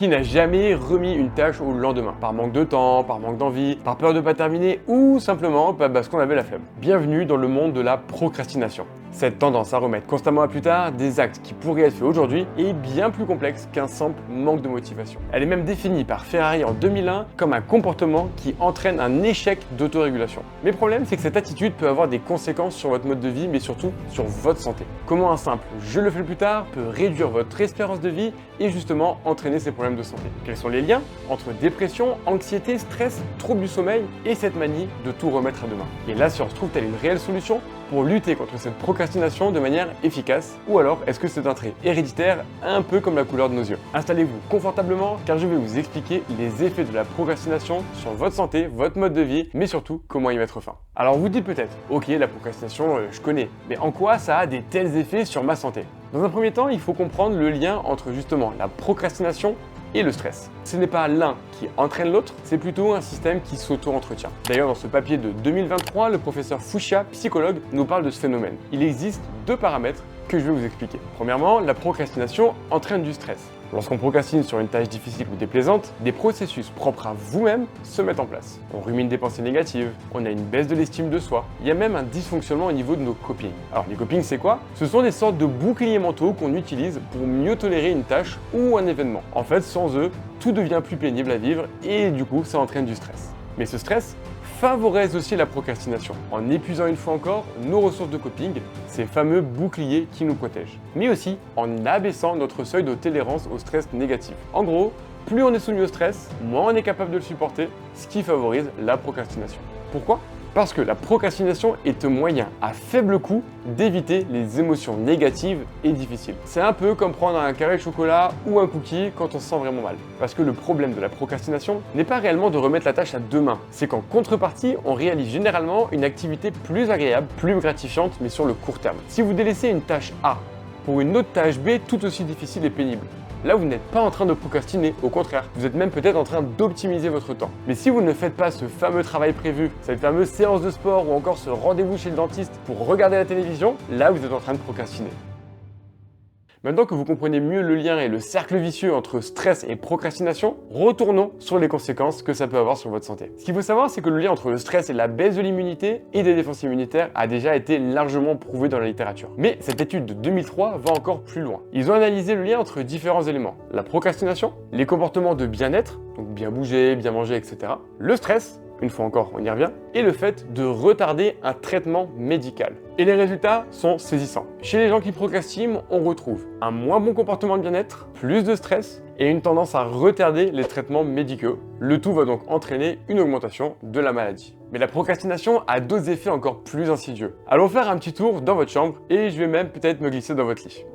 Qui n'a jamais remis une tâche au lendemain? Par manque de temps, par manque d'envie, par peur de ne pas terminer ou simplement parce qu'on avait la flemme. Bienvenue dans le monde de la procrastination. Cette tendance à remettre constamment à plus tard des actes qui pourraient être faits aujourd'hui est bien plus complexe qu'un simple manque de motivation. Elle est même définie par Ferrari en 2001 comme un comportement qui entraîne un échec d'autorégulation. Mais le problème, c'est que cette attitude peut avoir des conséquences sur votre mode de vie, mais surtout sur votre santé. Comment un simple « je le fais plus tard » peut réduire votre espérance de vie et justement entraîner ces problèmes de santé. Quels sont les liens entre dépression, anxiété, stress, troubles du sommeil et cette manie de tout remettre à demain? Et la science trouve-t-elle une réelle solution pour lutter contre cette procrastination de manière efficace? Ou alors est-ce que c'est un trait héréditaire, un peu comme la couleur de nos yeux? Installez-vous confortablement car je vais vous expliquer les effets de la procrastination sur votre santé, votre mode de vie, mais surtout comment y mettre fin. Alors vous dites peut-être, ok, la procrastination, je connais, mais en quoi ça a des tels effets sur ma santé? Dans un premier temps, il faut comprendre le lien entre justement la procrastination et le stress. Ce n'est pas l'un qui entraîne l'autre, c'est plutôt un système qui s'auto-entretient. D'ailleurs, dans ce papier de 2023, le professeur Fuchsia, psychologue, nous parle de ce phénomène. Il existe deux paramètres que je vais vous expliquer. Premièrement, la procrastination entraîne du stress. Lorsqu'on procrastine sur une tâche difficile ou déplaisante, des processus propres à vous-même se mettent en place. On rumine des pensées négatives, on a une baisse de l'estime de soi, il y a même un dysfonctionnement au niveau de nos copings. Alors les copings, c'est quoi? Ce sont des sortes de boucliers mentaux qu'on utilise pour mieux tolérer une tâche ou un événement. En fait, sans eux, tout devient plus pénible à vivre et du coup, ça entraîne du stress. Mais ce stress favorise aussi la procrastination, en épuisant une fois encore nos ressources de coping, ces fameux boucliers qui nous protègent, mais aussi en abaissant notre seuil de tolérance au stress négatif. En gros, plus on est soumis au stress, moins on est capable de le supporter, ce qui favorise la procrastination. Pourquoi ? Parce que la procrastination est un moyen à faible coût d'éviter les émotions négatives et difficiles. C'est un peu comme prendre un carré de chocolat ou un cookie quand on se sent vraiment mal. Parce que le problème de la procrastination n'est pas réellement de remettre la tâche à demain. C'est qu'en contrepartie, on réalise généralement une activité plus agréable, plus gratifiante, mais sur le court terme. Si vous délaissez une tâche A pour une autre tâche B tout aussi difficile et pénible, là, vous n'êtes pas en train de procrastiner, au contraire, vous êtes même peut-être en train d'optimiser votre temps. Mais si vous ne faites pas ce fameux travail prévu, cette fameuse séance de sport ou encore ce rendez-vous chez le dentiste pour regarder la télévision, là, vous êtes en train de procrastiner. Maintenant que vous comprenez mieux le lien et le cercle vicieux entre stress et procrastination, retournons sur les conséquences que ça peut avoir sur votre santé. Ce qu'il faut savoir, c'est que le lien entre le stress et la baisse de l'immunité et des défenses immunitaires a déjà été largement prouvé dans la littérature. Mais cette étude de 2003 va encore plus loin. Ils ont analysé le lien entre différents éléments. La procrastination, les comportements de bien-être, donc bien bouger, bien manger, etc. Le stress, une fois encore, on y revient, et le fait de retarder un traitement médical. Et les résultats sont saisissants. Chez les gens qui procrastinent, on retrouve un moins bon comportement de bien-être, plus de stress et une tendance à retarder les traitements médicaux. Le tout va donc entraîner une augmentation de la maladie. Mais la procrastination a d'autres effets encore plus insidieux. Allons faire un petit tour dans votre chambre et je vais même peut-être me glisser dans votre lit.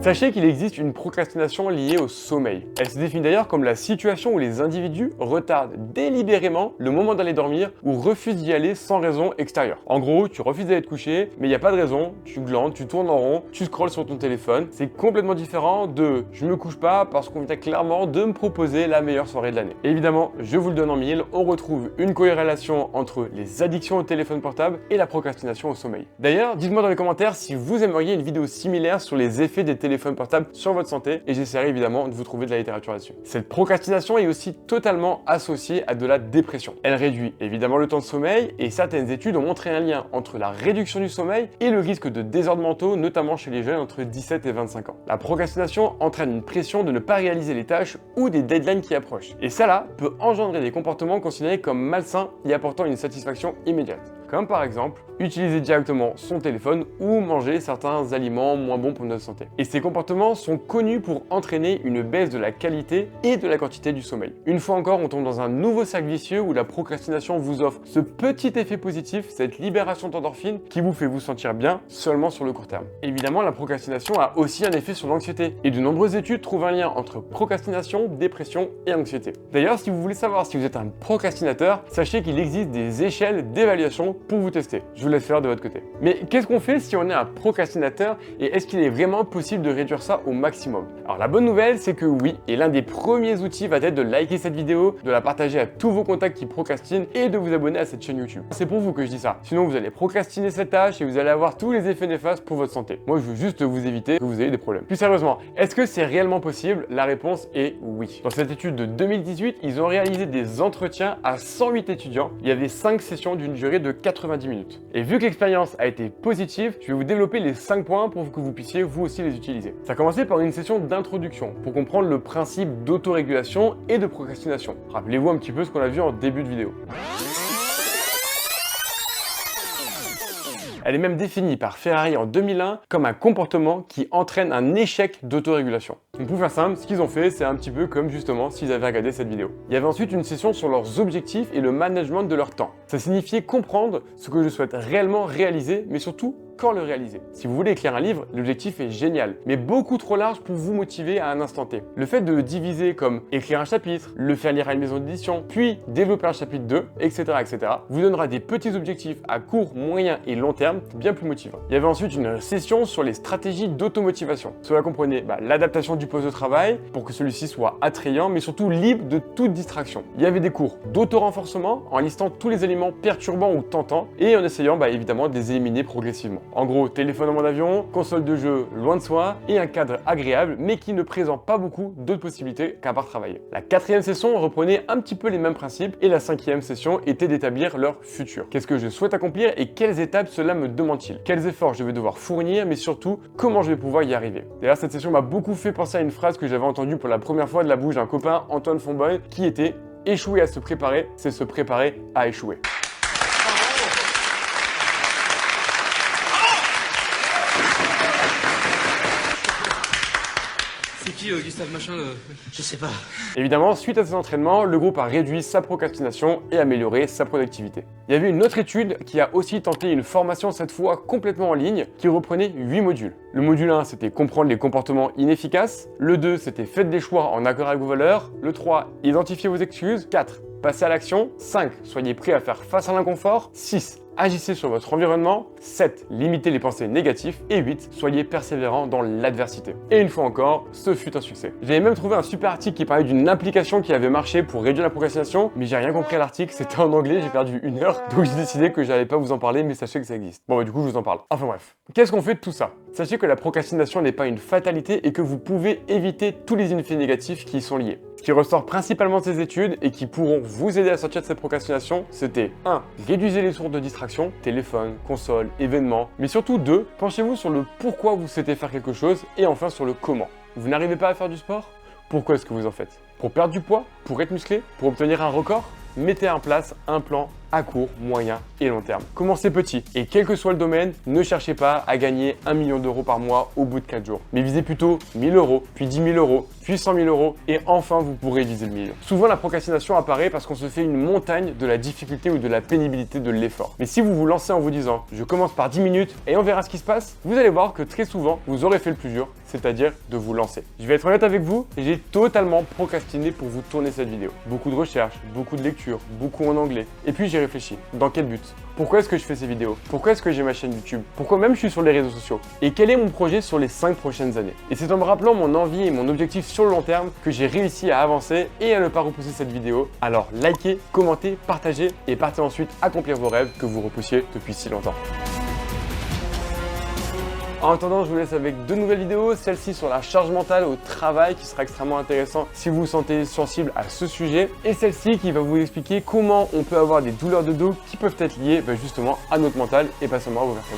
Sachez qu'il existe une procrastination liée au sommeil. Elle se définit d'ailleurs comme la situation où les individus retardent délibérément le moment d'aller dormir ou refusent d'y aller sans raison extérieure. En gros, tu refuses d'aller te coucher, mais il n'y a pas de raison, tu glandes, tu tournes en rond, tu scrolles sur ton téléphone. C'est complètement différent de « je me couche pas parce qu'on vient clairement de me proposer la meilleure soirée de l'année ». Évidemment, je vous le donne en mille, on retrouve une corrélation entre les addictions au téléphone portable et la procrastination au sommeil. D'ailleurs, dites-moi dans les commentaires si vous aimeriez une vidéo similaire sur les effets des téléphones portable sur votre santé et j'essaierai évidemment de vous trouver de la littérature là-dessus. Cette procrastination est aussi totalement associée à de la dépression. Elle réduit évidemment le temps de sommeil et certaines études ont montré un lien entre la réduction du sommeil et le risque de désordres mentaux, notamment chez les jeunes entre 17 et 25 ans. La procrastination entraîne une pression de ne pas réaliser les tâches ou des deadlines qui approchent. Et ça là peut engendrer des comportements considérés comme malsains et apportant une satisfaction immédiate. Comme par exemple, utiliser directement son téléphone ou manger certains aliments moins bons pour notre santé. Et ces comportements sont connus pour entraîner une baisse de la qualité et de la quantité du sommeil. Une fois encore, on tombe dans un nouveau cercle vicieux où la procrastination vous offre ce petit effet positif, cette libération d'endorphine qui vous fait vous sentir bien seulement sur le court terme. Évidemment, la procrastination a aussi un effet sur l'anxiété et de nombreuses études trouvent un lien entre procrastination, dépression et anxiété. D'ailleurs, si vous voulez savoir si vous êtes un procrastinateur, sachez qu'il existe des échelles d'évaluation pour vous tester. Je vous laisse faire de votre côté. Mais qu'est-ce qu'on fait si on est un procrastinateur et est-ce qu'il est vraiment possible de réduire ça au maximum? Alors la bonne nouvelle, c'est que oui, et l'un des premiers outils va être de liker cette vidéo, de la partager à tous vos contacts qui procrastinent et de vous abonner à cette chaîne YouTube. C'est pour vous que je dis ça. Sinon, vous allez procrastiner cette tâche et vous allez avoir tous les effets néfastes pour votre santé. Moi, je veux juste vous éviter que vous ayez des problèmes. Plus sérieusement, est-ce que c'est réellement possible? La réponse est oui. Dans cette étude de 2018, ils ont réalisé des entretiens à 108 étudiants. Il y avait 5 sessions d'une durée de 90 minutes. Et vu que l'expérience a été positive, je vais vous développer les 5 points pour que vous puissiez vous aussi les utiliser. Ça a commencé par une session d'introduction pour comprendre le principe d'autorégulation et de procrastination. Rappelez-vous un petit peu ce qu'on a vu en début de vidéo. Elle est même définie par Ferrari en 2001 comme un comportement qui entraîne un échec d'autorégulation. Donc pour faire simple, ce qu'ils ont fait, c'est un petit peu comme justement s'ils avaient regardé cette vidéo. Il y avait ensuite une session sur leurs objectifs et le management de leur temps. Ça signifiait comprendre ce que je souhaite réellement réaliser, mais surtout quand le réaliser. Si vous voulez écrire un livre, l'objectif est génial, mais beaucoup trop large pour vous motiver à un instant T. Le fait de le diviser comme écrire un chapitre, le faire lire à une maison d'édition, puis développer un chapitre 2, etc., vous donnera des petits objectifs à court, moyen et long terme bien plus motivants. Il y avait ensuite une session sur les stratégies d'automotivation. Cela comprenait l'adaptation du poste de travail pour que celui-ci soit attrayant, mais surtout libre de toute distraction. Il y avait des cours d'auto-renforcement en listant tous les éléments perturbants ou tentants et en essayant évidemment de les éliminer progressivement. En gros, téléphone en mode avion, console de jeu loin de soi et un cadre agréable mais qui ne présente pas beaucoup d'autres possibilités qu'à part travailler. La 4e session reprenait un petit peu les mêmes principes et la 5e session était d'établir leur futur. Qu'est-ce que je souhaite accomplir et quelles étapes cela me demande-t-il? Quels efforts je vais devoir fournir mais surtout comment je vais pouvoir y arriver? D'ailleurs, cette session m'a beaucoup fait penser à une phrase que j'avais entendue pour la première fois de la bouche d'un copain, Antoine Fonboy, qui était « Échouer à se préparer, c'est se préparer à échouer ». C'est qui Gustave Machin Je sais pas. Évidemment, suite à ces entraînements, le groupe a réduit sa procrastination et amélioré sa productivité. Il y avait une autre étude qui a aussi tenté une formation cette fois complètement en ligne qui reprenait 8 modules. Le module 1, c'était comprendre les comportements inefficaces. Le 2, c'était faites des choix en accord avec vos valeurs. Le 3, identifiez vos excuses. 4, passez à l'action. 5, soyez prêts à faire face à l'inconfort. 6, agissez sur votre environnement. 7, limitez les pensées négatives. Et 8, soyez persévérant dans l'adversité. Et une fois encore, ce fut un succès. J'avais même trouvé un super article qui parlait d'une application qui avait marché pour réduire la procrastination, mais j'ai rien compris à l'article, c'était en anglais, j'ai perdu 1 heure, donc j'ai décidé que j'allais pas vous en parler, mais sachez que ça existe. Bon, du coup, je vous en parle. Enfin bref, qu'est-ce qu'on fait de tout ça? Sachez que la procrastination n'est pas une fatalité et que vous pouvez éviter tous les effets négatifs qui y sont liés. Ce qui ressort principalement de ces études et qui pourront vous aider à sortir de cette procrastination, c'était 1. Réduisez les sources de distraction, téléphone, console, événements, mais surtout 2. Penchez-vous sur le pourquoi vous souhaitez faire quelque chose et enfin sur le comment. Vous n'arrivez pas à faire du sport? Pourquoi est-ce que vous en faites? Pour perdre du poids? Pour être musclé? Pour obtenir un record? Mettez en place un plan à court, moyen et long terme. Commencez petit et quel que soit le domaine, ne cherchez pas à gagner 1 million d'euros par mois au bout de 4 jours. Mais visez plutôt 1000 euros, puis 10 000 euros, puis 100 000 euros et enfin vous pourrez viser le million. Souvent la procrastination apparaît parce qu'on se fait une montagne de la difficulté ou de la pénibilité de l'effort. Mais si vous vous lancez en vous disant je commence par 10 minutes et on verra ce qui se passe, vous allez voir que très souvent vous aurez fait le plus dur, c'est-à-dire de vous lancer. Je vais être honnête avec vous, j'ai totalement procrastiné pour vous tourner cette vidéo. Beaucoup de recherches, beaucoup de lectures, beaucoup en anglais. Et puis j'ai réfléchi. Dans quel but? Pourquoi est-ce que je fais ces vidéos? Pourquoi est-ce que j'ai ma chaîne YouTube? Pourquoi même je suis sur les réseaux sociaux? Et quel est mon projet sur les 5 prochaines années? Et c'est en me rappelant mon envie et mon objectif sur le long terme que j'ai réussi à avancer et à ne pas repousser cette vidéo. Alors likez, commentez, partagez et partez ensuite accomplir vos rêves que vous repoussiez depuis si longtemps. En attendant, je vous laisse avec 2 nouvelles vidéos, celle-ci sur la charge mentale au travail qui sera extrêmement intéressant si vous vous sentez sensible à ce sujet et celle-ci qui va vous expliquer comment on peut avoir des douleurs de dos qui peuvent être liées justement à notre mental et pas seulement à vos personnes.